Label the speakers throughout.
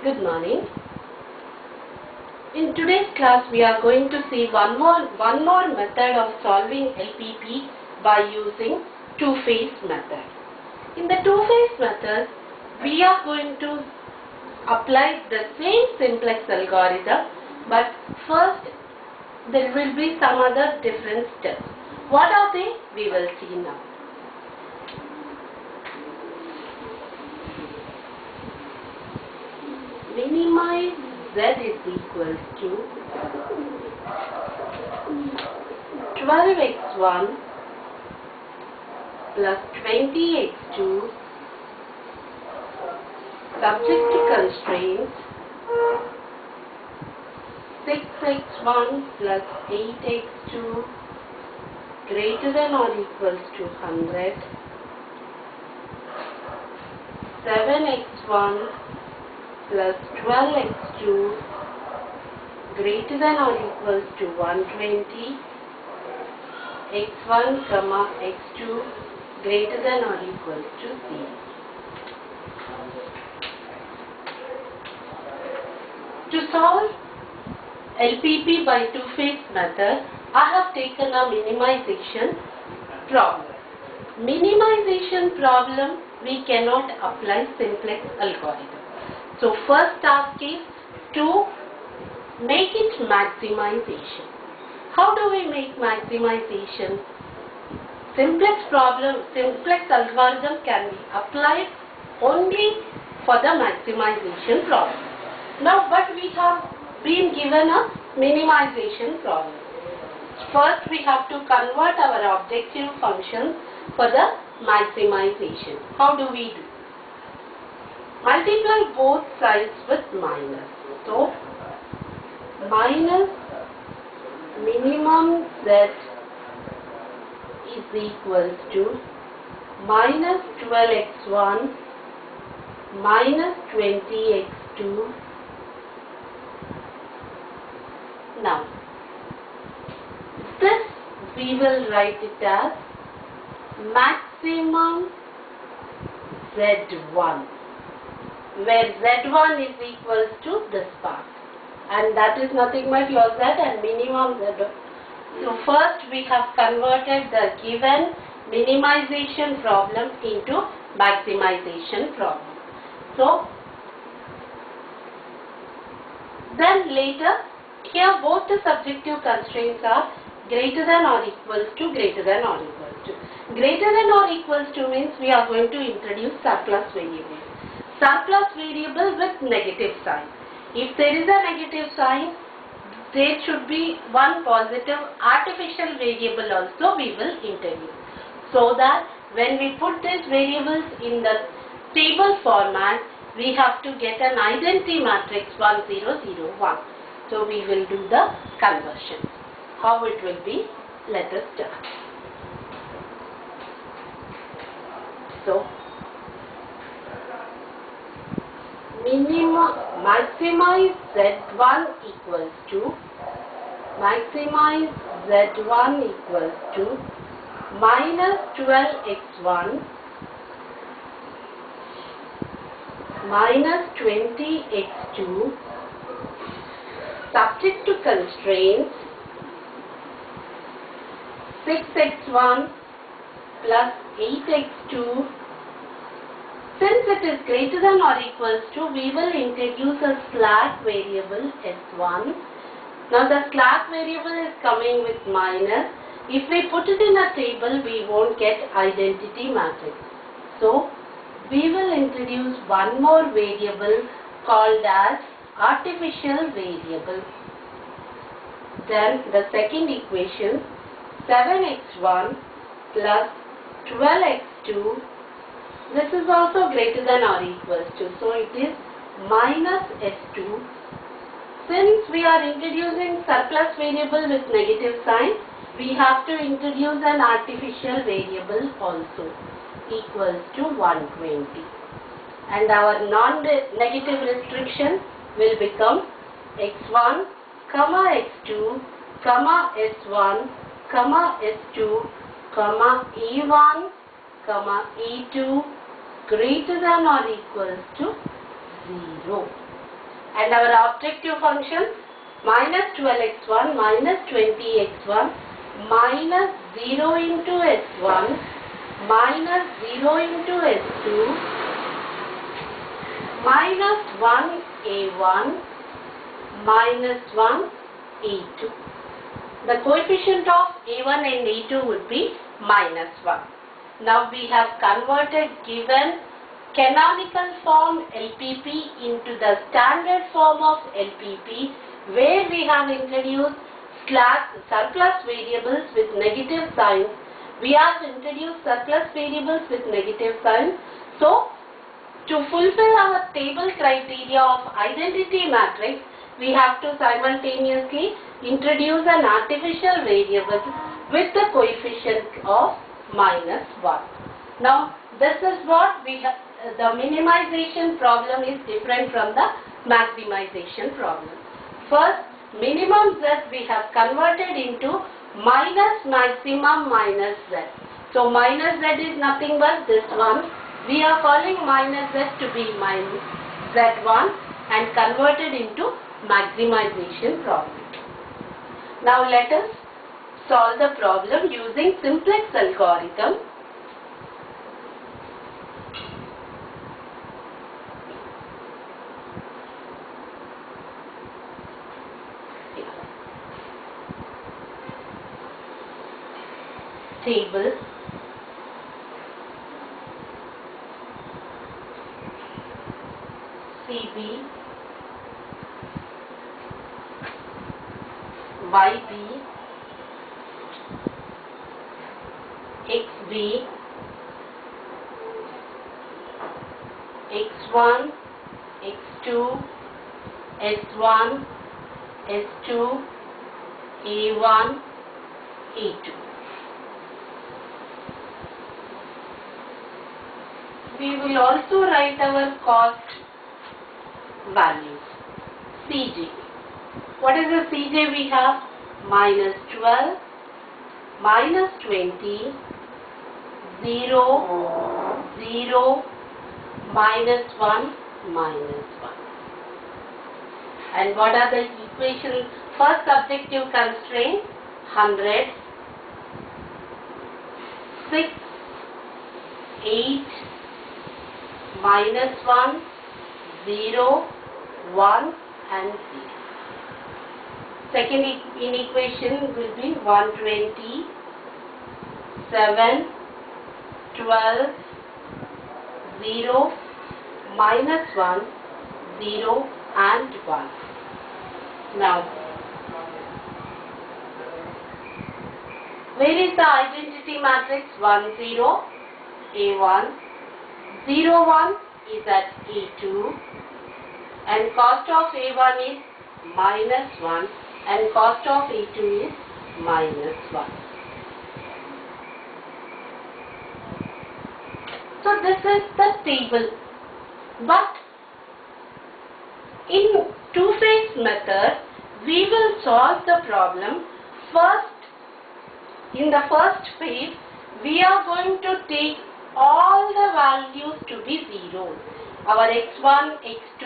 Speaker 1: Good morning. In today's class, we are going to see one more method of solving LPP by using two-phase method. In the two-phase method, we are going to apply the same simplex algorithm, but first there will be some other different steps. What are they? We will see now. Minimize z is equal to 12x1 plus 20x2 subject to constraints 6x1 plus 8x2 greater than or equals to 100, 7x1 plus 12x2 greater than or equals to 120, x1 comma x2 greater than or equals to 0. To solve LPP by two-phase method, I have taken a minimization problem. Minimization problem we cannot apply simplex algorithm. So first task is to make it maximization. How do we make maximization? Simplex algorithm can be applied only for the maximization problem. Now, but we have been given a minimization problem. First, we have to convert our objective functions for the maximization. How do we do? Multiply both sides with minus. So, minus minimum z is equals to minus 12x1 minus 20x2. Now, this we will write it as maximum z1, where z1 is equals to this part, and that is nothing but your z and minimum z1. So first we have converted the given minimization problem into maximization problem. So then later, here both the subjective constraints are greater than or equals to greater than or equals to. Greater than or equals to means we are going to introduce surplus variable. Surplus variable with negative sign. If there is a negative sign, there should be one positive artificial variable also we will introduce. So that when we put these variables in the table format, we have to get an identity matrix 1, 0, 0, 1. So we will do the conversion. How it will be? Let us start. So maximize z1 equals to minus 12x1 minus 20x2 subject to constraints 6x1 plus 8x2. Since it is greater than or equals to, we will introduce a slack variable s1. Now the slack variable is coming with minus. If we put it in a table, we won't get identity matrix. So we will introduce one more variable called as artificial variable. Then the second equation 7x1 plus 12x2. This is also greater than or equals to. So it is minus s2. Since we are introducing surplus variable with negative sign, we have to introduce an artificial variable also equals to 120. And our non-negative restriction will become x1, x2, s1, s2, e1, e2 greater than or equals to 0. And our objective function minus 12x1 minus 20x1 minus 0 into s1 minus 0 into s2 minus 1a1 minus 1a2. The coefficient of a1 and a2 would be minus 1. Now we have converted given canonical form LPP into the standard form of LPP, where we have introduced surplus variables with negative signs. We have introduced surplus variables with negative signs. So, to fulfill our table criteria of identity matrix, we have to simultaneously introduce an artificial variable with the coefficient of minus 1. Now, this is what we have. The minimization problem is different from the maximization problem. First, minimum z we have converted into minus maximum minus z. So, minus z is nothing but this one. We are calling minus z to be minus z1 and converted into maximization problem. Now, let us solve the problem using simplex algorithm. Table CB YB XB X1 X2 S1 S2 A1 A2. We will also write our cost values. Cj. What is the Cj we have? Minus 12, minus 20, 0, 0, minus 1, minus 1. And what are the equations? First objective constraint, 100, 6, 8, minus 1, 0, 1 and 0. Second inequation will be 120, 7, 12, 0, minus 1, 0 and 1. Now, where is the identity matrix? 1, 0, A1. 0, 1 is at A2 and cost of A1 is minus 1 and cost of A2 is minus 1. So this is the table, but in two-phase method we will solve the problem. First, in the first phase we are going to take all the values to be 0. Our x1, x2,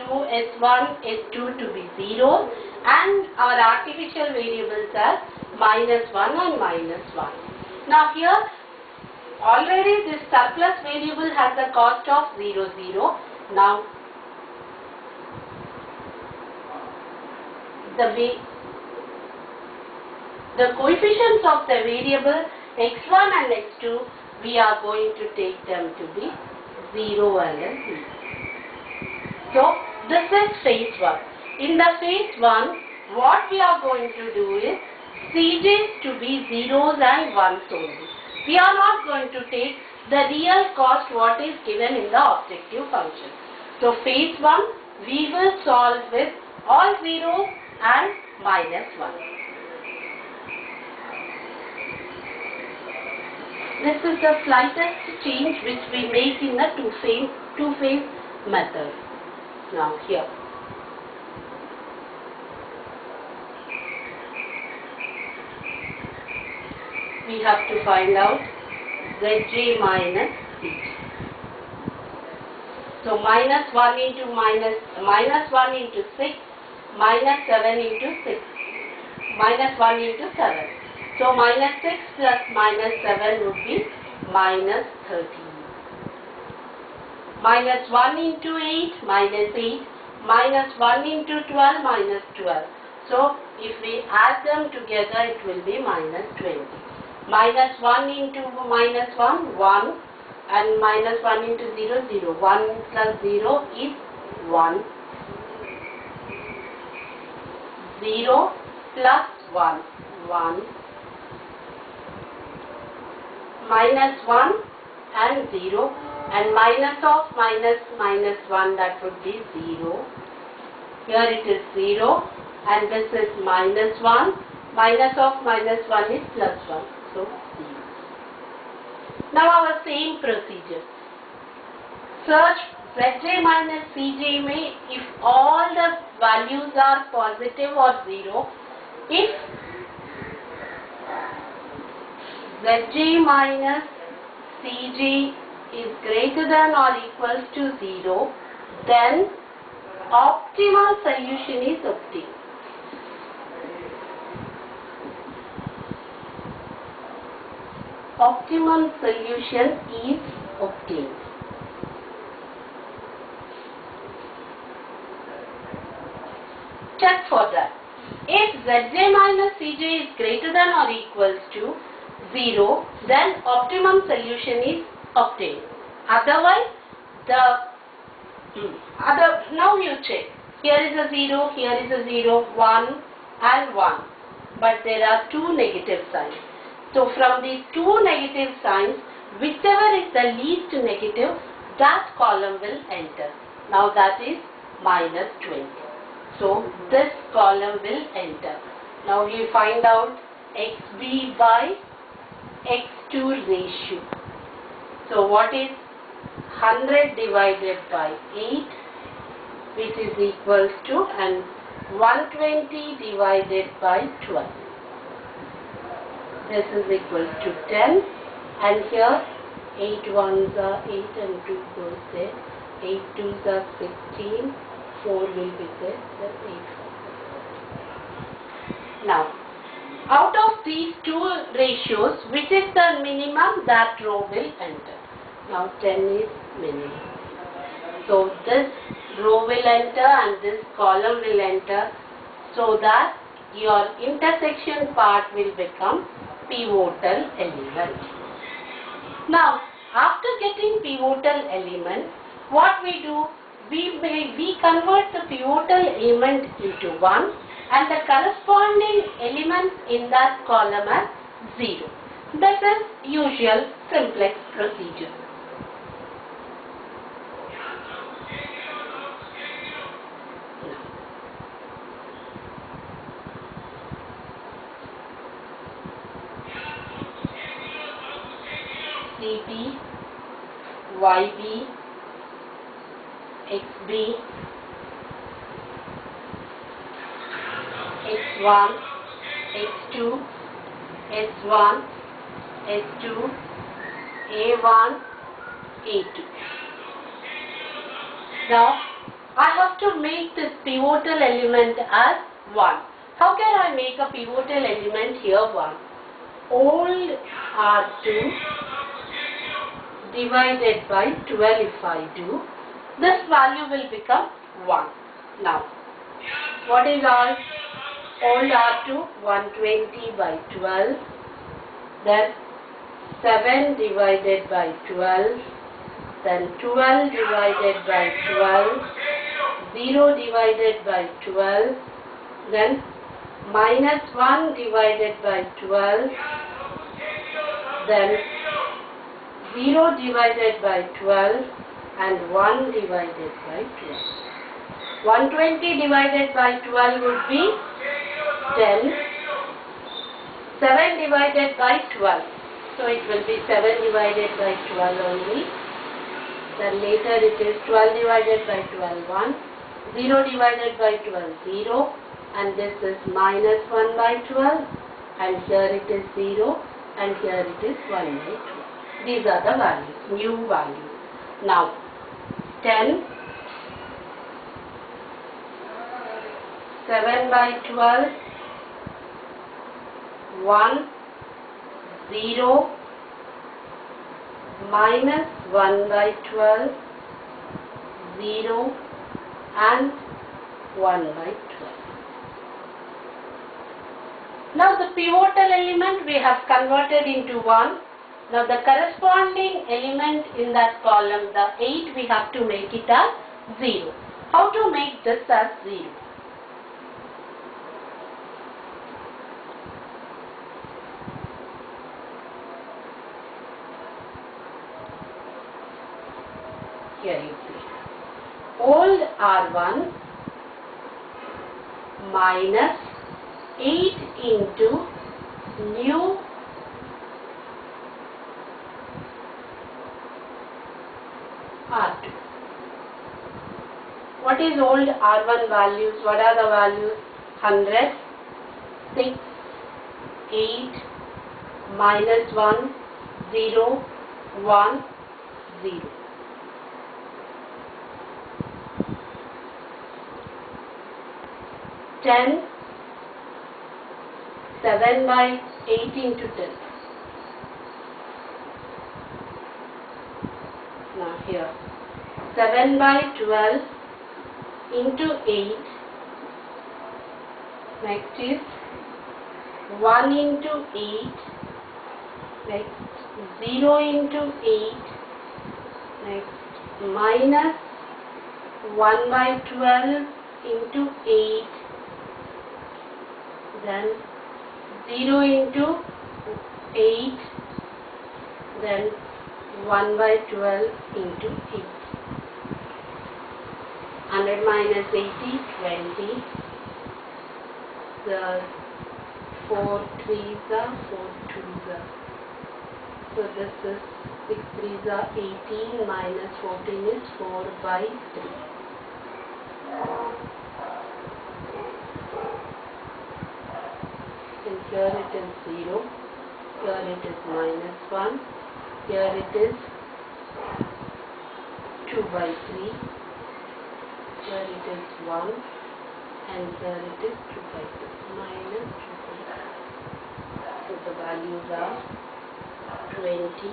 Speaker 1: s1, s2 to be 0 and our artificial variables are minus 1 and minus 1. Now here already this surplus variable has a cost of 0, 0. Now the coefficients of the variable x1 and x2, we are going to take them to be 0 and 0. So this is phase 1. In the phase 1, what we are going to do is Cj's to be zeros and ones only. We are not going to take the real cost what is given in the objective function. So phase 1, we will solve with all zeros and minus 1. This is the slightest change which we make in the two-phase method. Now here. We have to find out Zj minus Cj. So minus 1 into minus 1 into 6, minus 7 into 6, minus 1 into 7. So minus 6 plus minus 7 would be minus 13. Minus 1 into 8, minus 8, minus 1 into 12, minus 12. So if we add them together, it will be minus 20. Minus 1 into minus 1, 1. And minus 1 into 0, 0. 1 plus 0 is 1. 0 plus 1, 1. Minus 1 and 0. And minus of minus 1, that would be 0. Here it is 0. And this is minus 1. Minus of minus 1 is plus 1. So 0. Now our same procedure. Search Zj minus Cj may if all the values are positive or 0. If Zj minus Cj is greater than or equals to 0, then optimal solution is obtained. Optimum solution is obtained. Check for that. If Zj minus Cj is greater than or equals to 0, then optimum solution is obtained. Otherwise, now you check. Here is a 0, here is a 0, 1 and 1. But there are two negative signs. So from these two negative signs, whichever is the least negative, that column will enter. Now that is minus 20. So this column will enter. Now we find out xb by x2 ratio. So what is 100 divided by 8, which is equals to, and 120 divided by 12. This is equal to 10, and here 8 ones are 8 and 2 goes there, 8 twos are 16, 4 will be there, then 8. Now, out of these two ratios, which is the minimum, that row will enter. Now 10 is minimum. So this row will enter and this column will enter, so that your intersection part will become pivotal element. Now, after getting pivotal element, what we do? We convert the pivotal element into 1 and the corresponding elements in that column as 0. That is usual simplex procedure. CB, YB, XB, X1, X2, S1, S2, A1, A2. Now, I have to make this pivotal element as 1. How can I make a pivotal element here 1? Old R2 divided by 12 if I do, this value will become 1. Now, what is our old R2? 120 by 12, then 7 divided by 12, then 12 divided by 12, 0 divided by 12, then minus 1 divided by 12, then 0 divided by 12 and 1 divided by 12. 120 divided by 12 would be 10. 7 divided by 12. So it will be 7 divided by 12 only. Then later it is 12 divided by 12, 1. 0 divided by 12, 0. And this is minus 1 by 12. And here it is 0. And here it is 1 by 12. These are the values, new values. Now, 10, 7 by 12, 1, 0, minus 1 by 12, 0 and 1 by 12. Now the pivotal element we have converted into 1. Now the corresponding element in that column, the 8, we have to make it as 0. How to make this as 0? Here you see. Old R1 minus 8 into new R2. What is old R1 values? What are the values? 100, 6, 8, minus 1, 0, 1, 0. 10, 7 by 8 into 10. Now here, 7 by 12 into 8. Next is 1 into 8. Next 0 into 8. Next minus 1 by 12 into 8. Then 0 into 8, then 1 by 12 into 8. 100 minus 80, 20. The 4 3s are 4 2s are. So this is 6 3s are 18 minus 14 is 4 by 3. And here it is 0, here it is minus 1, here it is 2 by 3, here it is 1 and here it is 2 by 2, minus 2 by 2. So the values are 20,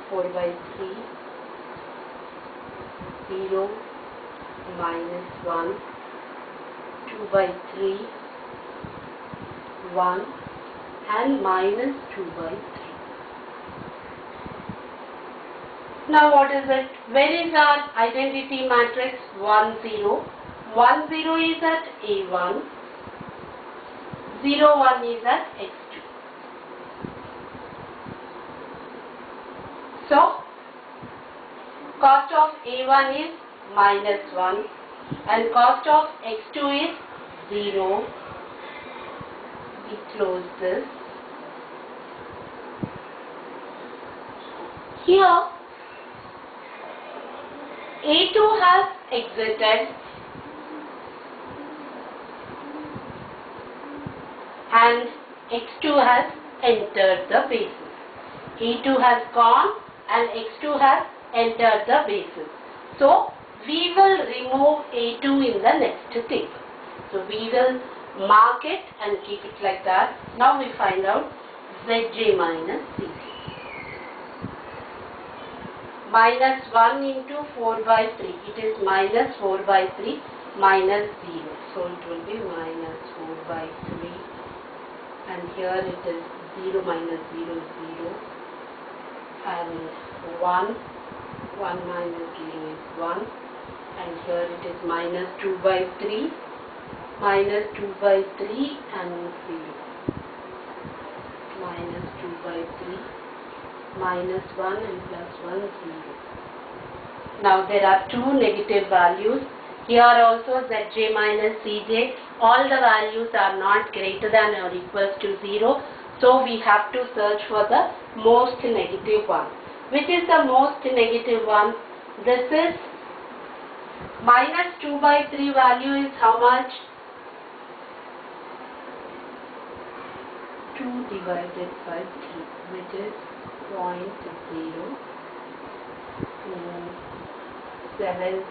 Speaker 1: 4 by 3, 0, minus 1, 2 by 3, 1 and minus 2 by 3. Now what is it? Where is our identity matrix? 1 0. 1 0 is at A1. 0 1 is at X2. So cost of A1 is minus 1 and cost of X2 is 0. We close this. Here A2 has exited and X2 has entered the basis. A2 has gone and X2 has entered the basis. So we will remove A2 in the next table. So we will mark it and keep it like that. Now we find out Zj minus Cj. Minus 1 into 4 by 3. It is minus 4 by 3 minus 0. So it will be minus 4 by 3. And here it is 0 minus 0 is 0. And 1. 1 minus 0 is 1. And here it is minus 2 by 3. Minus 2 by 3 and 0. Minus 2 by 3. Minus 1 and plus 1, 0. Now there are two negative values. Here also Zj minus Cj. All the values are not greater than or equals to 0. So we have to search for the most negative one. Which is the most negative one? This is minus 2 by 3 value is how much? 2 divided by 3, which is 0.0. 7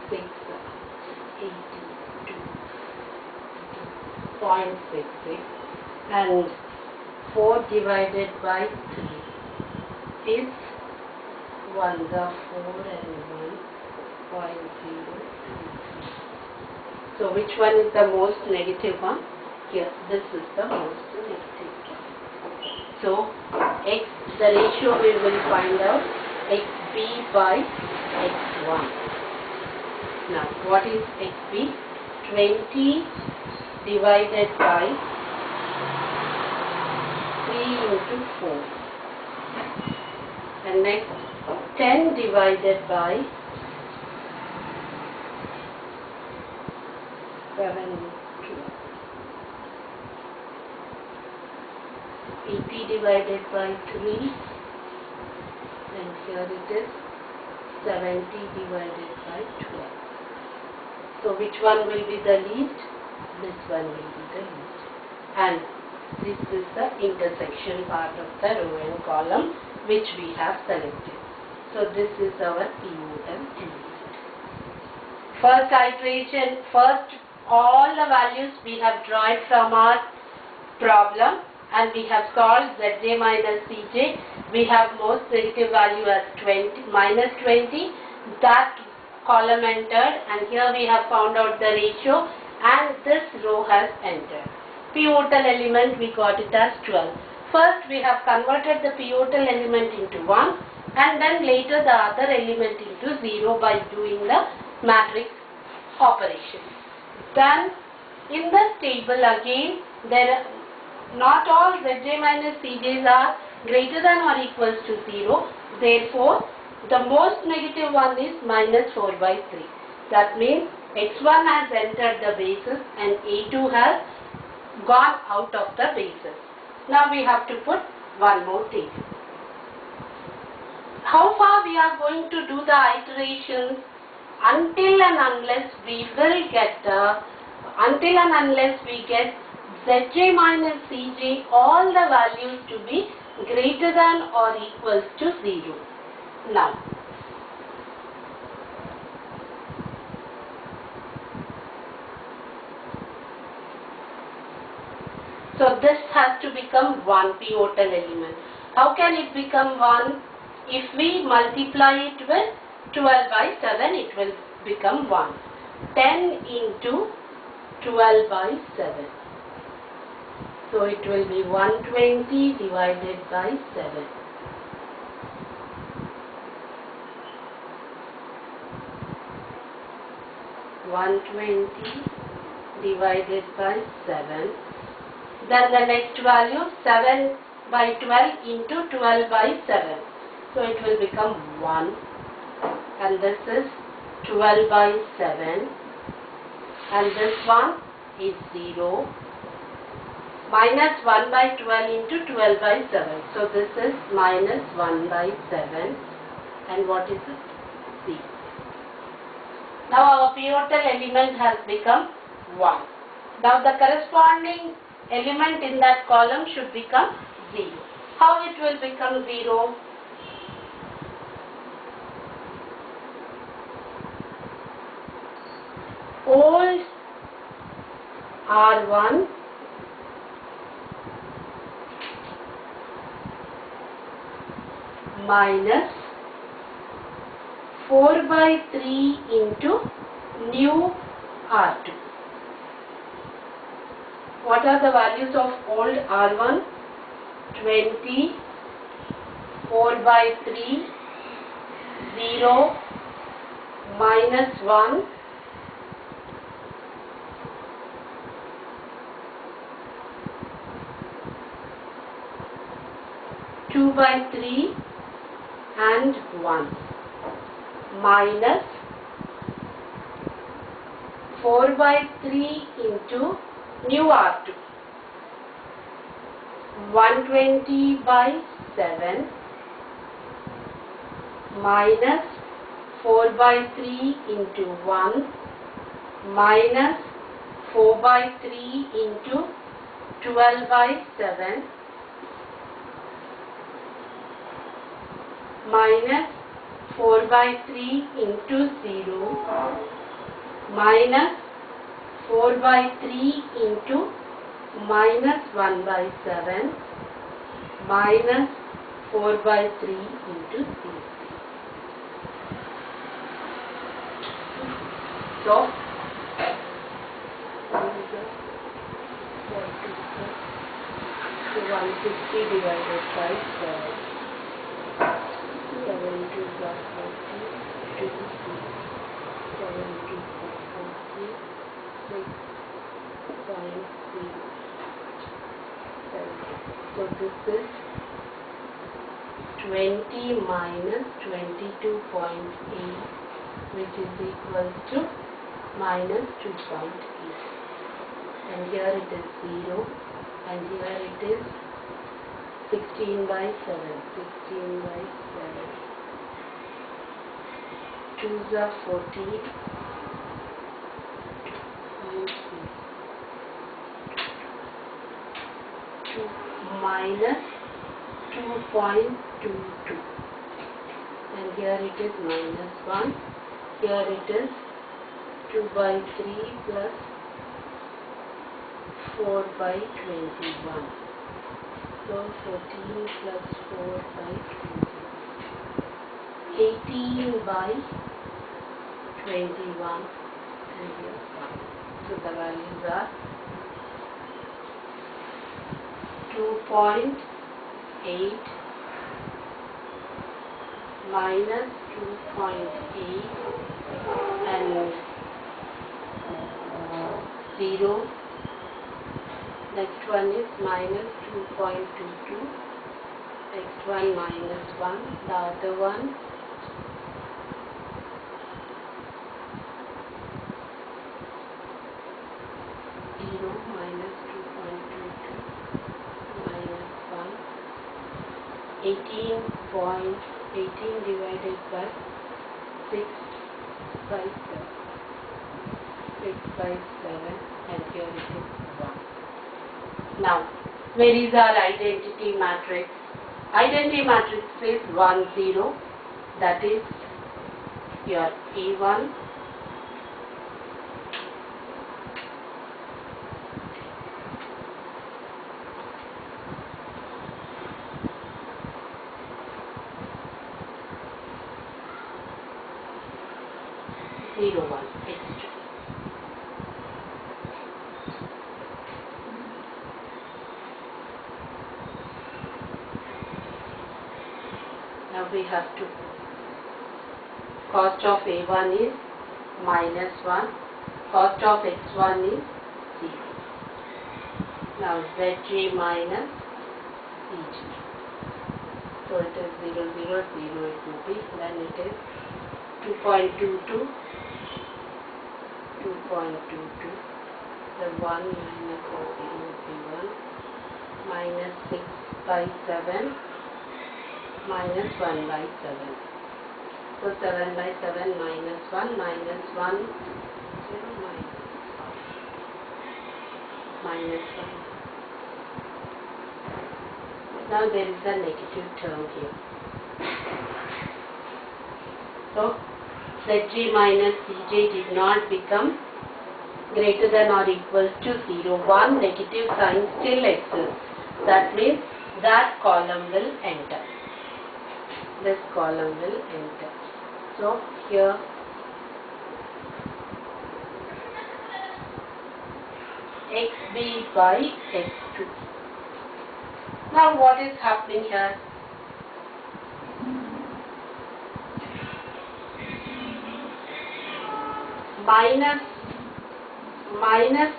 Speaker 1: 6 82.66, and 4 divided by 3 is 1 the 4 and 1.0. So which one is the most negative one? Here, this is the most negative one. So x, the ratio we will find out xb by x1. Now what is xb? 20 divided by 3 into 4, and next 10 divided by 7 into 80 divided by 3, and here it is 70 divided by 12. So which one will be the least? This one will be the least. And this is the intersection part of the row and column which we have selected. So this is our pivotal element. First iteration, all the values we have drawn from our problem, and we have solved Zj minus Cj. We have most negative value as minus 20. That column entered, and here we have found out the ratio, and this row has entered. Pivotal element, we got it as 12. First we have converted the pivotal element into 1, and then later the other element into 0 by doing the matrix operation. Then in this table again, not all Zj minus Cj's are greater than or equals to 0. Therefore, the most negative one is minus 4 by 3. That means x1 has entered the basis and a2 has gone out of the basis. Now we have to put one more table. How far we are going to do the iterations? Until and unless we get Zj minus Cj, all the values to be greater than or equals to 0. Now, so this has to become one pivotal element. How can it become one? If we multiply it with 12 by 7, it will become 1. 10 into 12 by 7. So it will be 120 divided by 7. 120 divided by 7. Then the next value 7 by 12 into 12 by 7. So it will become 1. And this is 12 by 7. And this one is 0. Minus 1 by 12 into 12 by 7. So this is minus 1 by 7. And what is it? 0. Now our pivotal element has become 1. Now the corresponding element in that column should become 0. How it will become 0? Old R1 minus 4 by 3 into new R2. What are the values of old R1? 20, 4 by 3, 0, minus 1, 2 by 3 and 1, minus 4 by 3 into new R2, 120 by 7, minus 4 by 3 into 1, minus 4 by 3 into 12 by 7, minus 4 by 3 into 0 minus 4 by 3 into minus 1 by 7 minus 4 by 3 into 0. So, 150 divided by 7. 7 into 40, 2 7 into 40, 6.07. So this is 20 minus 22.8, which is equal to minus 2.8. And here it is 0, and here it is 16 by 7. 16 by 7. 2s are 14. 2 minus 2.22. And here it is minus 1. Here it is 2 by 3 plus 4 by 21. So 14 plus 4 by 20. 18 by 21. And here 1. So the values are 2.8 minus 2.8 and 0. Next one is minus 2.22. Next one minus 1. The other one 0 minus 2.22 minus 1. 18 divided by 6 by 7. 6 by 7, and here it is 1. Now, where is our identity matrix? Identity matrix is 1, 0. That is your A1. X2. Now we have to, cost of A1 is minus 1, cost of X1 is 0. Now Zg minus Cg. So it is 0, 0, 0 it will be, then it is 2.22, 2.22, the 1 minus 0 will be 1, minus 6 by 7, minus 1 by 7. So 7 by 7 minus 1, minus 1, 0, minus 1. Now there is a negative term here. So Zg minus Cj did not become greater than or equal to 0. One negative sign still exists. That means that column will enter. This column will enter. So here xb by x2. Now what is happening here? Minus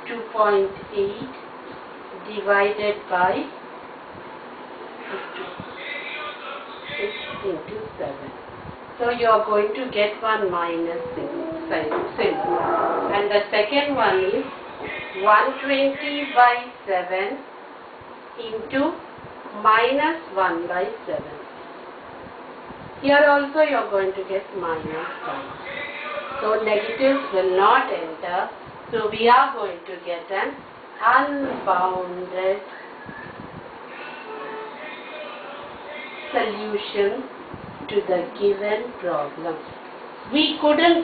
Speaker 1: 2.8 divided by 6 into 7. So you are going to get one minus symbol. And the second one is 120 by 7 into minus 1 by 7. Here also you are going to get minus sign. So negatives will not enter. So we are going to get an unbounded solution to the given problem.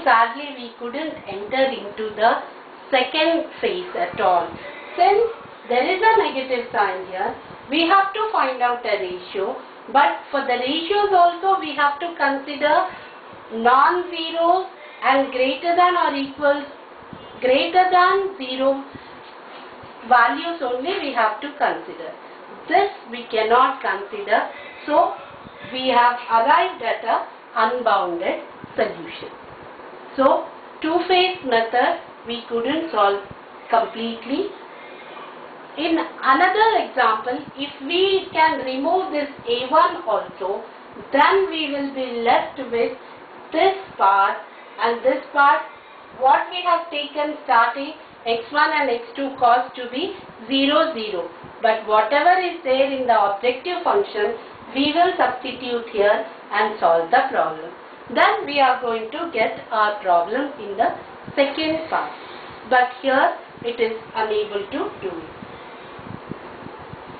Speaker 1: Sadly we couldn't enter into the second phase at all. Since there is a negative sign here, we have to find out a ratio, but for the ratios also we have to consider non-zeros and greater than or equals greater than 0 values only we have to consider. This we cannot consider, so we have arrived at a unbounded solution. So two-phase method we couldn't solve completely. In another example, if we can remove this A1 also, then we will be left with this part, and this part what we have taken starting x1 and x2 cos to be 0, 0. But whatever is there in the objective function, we will substitute here and solve the problem. Then we are going to get our problem in the second part. But here it is unable to do it.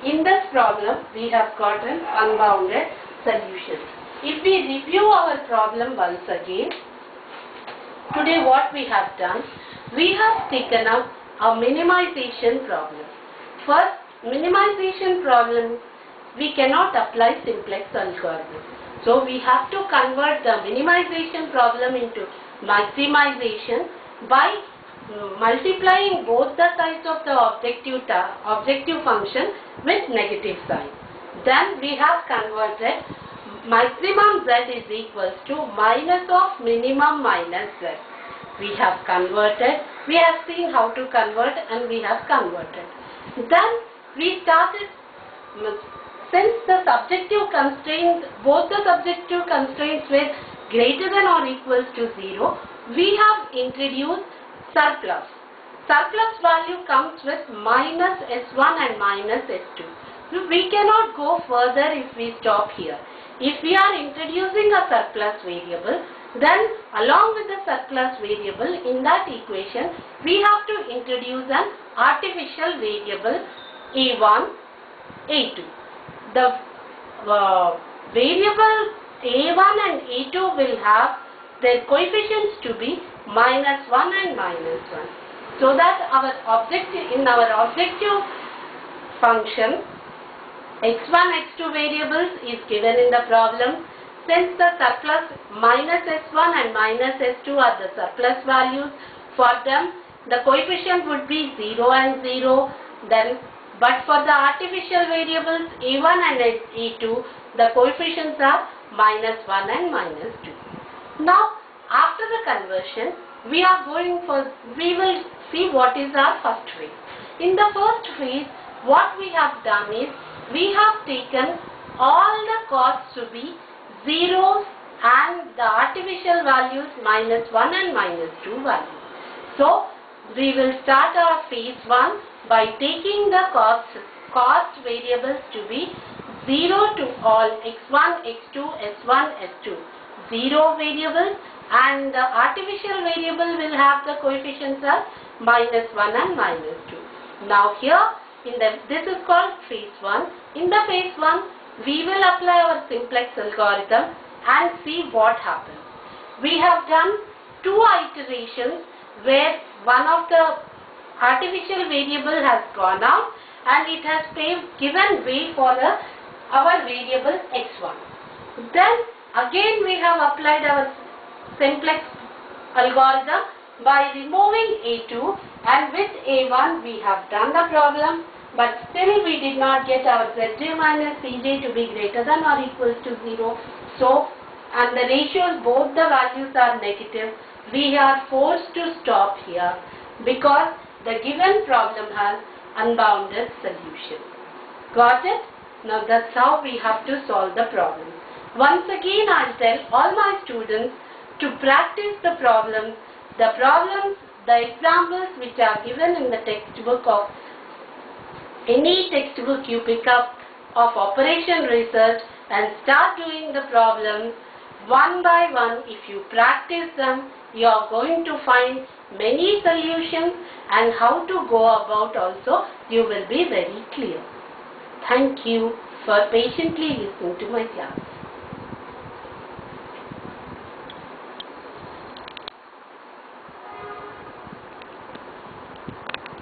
Speaker 1: In this problem, we have got an unbounded solution. If we review our problem once again, today what we have done, we have taken up a minimization problem. First, minimization problem, we cannot apply simplex algorithm. So we have to convert the minimization problem into maximization by multiplying both the sides of the objective function with negative sign. Then we have converted maximum z is equals to minus of minimum minus z. We have converted, we have seen how to convert, and we have converted. Then we started, since the subjective constraints, both the subjective constraints were greater than or equals to 0, we have introduced surplus. Surplus value comes with minus S1 and minus S2. We cannot go further if we stop here. If we are introducing a surplus variable, then along with the surplus variable in that equation, we have to introduce an artificial variable A1, A2. The variable A1 and A2 will have their coefficients to be minus 1 and minus 1. So that in our objective function, x1, x2 variables is given in the problem. Since the surplus minus s1 and minus s2 are the surplus values, for them the coefficient would be 0 and 0. Then, but for the artificial variables a1 and a2, the coefficients are minus 1 and minus 2. Now, after the conversion, we will see what is our first phase. In the first phase, what we have done is, we have taken all the costs to be zeros and the artificial values minus 1 and minus 2 values. So, we will start our phase 1 by taking the cost variables to be 0 to all x1, x2, s1, s2. 0 variables, and the artificial variable will have the coefficients as minus 1 and minus 2. Now here, this is called phase 1. In the phase 1, we will apply our simplex algorithm and see what happens. We have done 2 iterations where one of the artificial variable has gone out and it has given way for our variable x1. Then again we have applied our simplex algorithm by removing a2, and with a1 we have done the problem, but still we did not get our zj minus cj to be greater than or equals to 0. So, and the ratios, both the values are negative, we are forced to stop here because the given problem has unbounded solution. Got it? Now that's how we have to solve the problem. Once again I'll tell all my students to practice the problems, the examples which are given in the textbook of any textbook you pick up of operation research, and start doing the problems one by one. If you practice them, you are going to find many solutions, and how to go about also you will be very clear. Thank you for patiently listening to my class.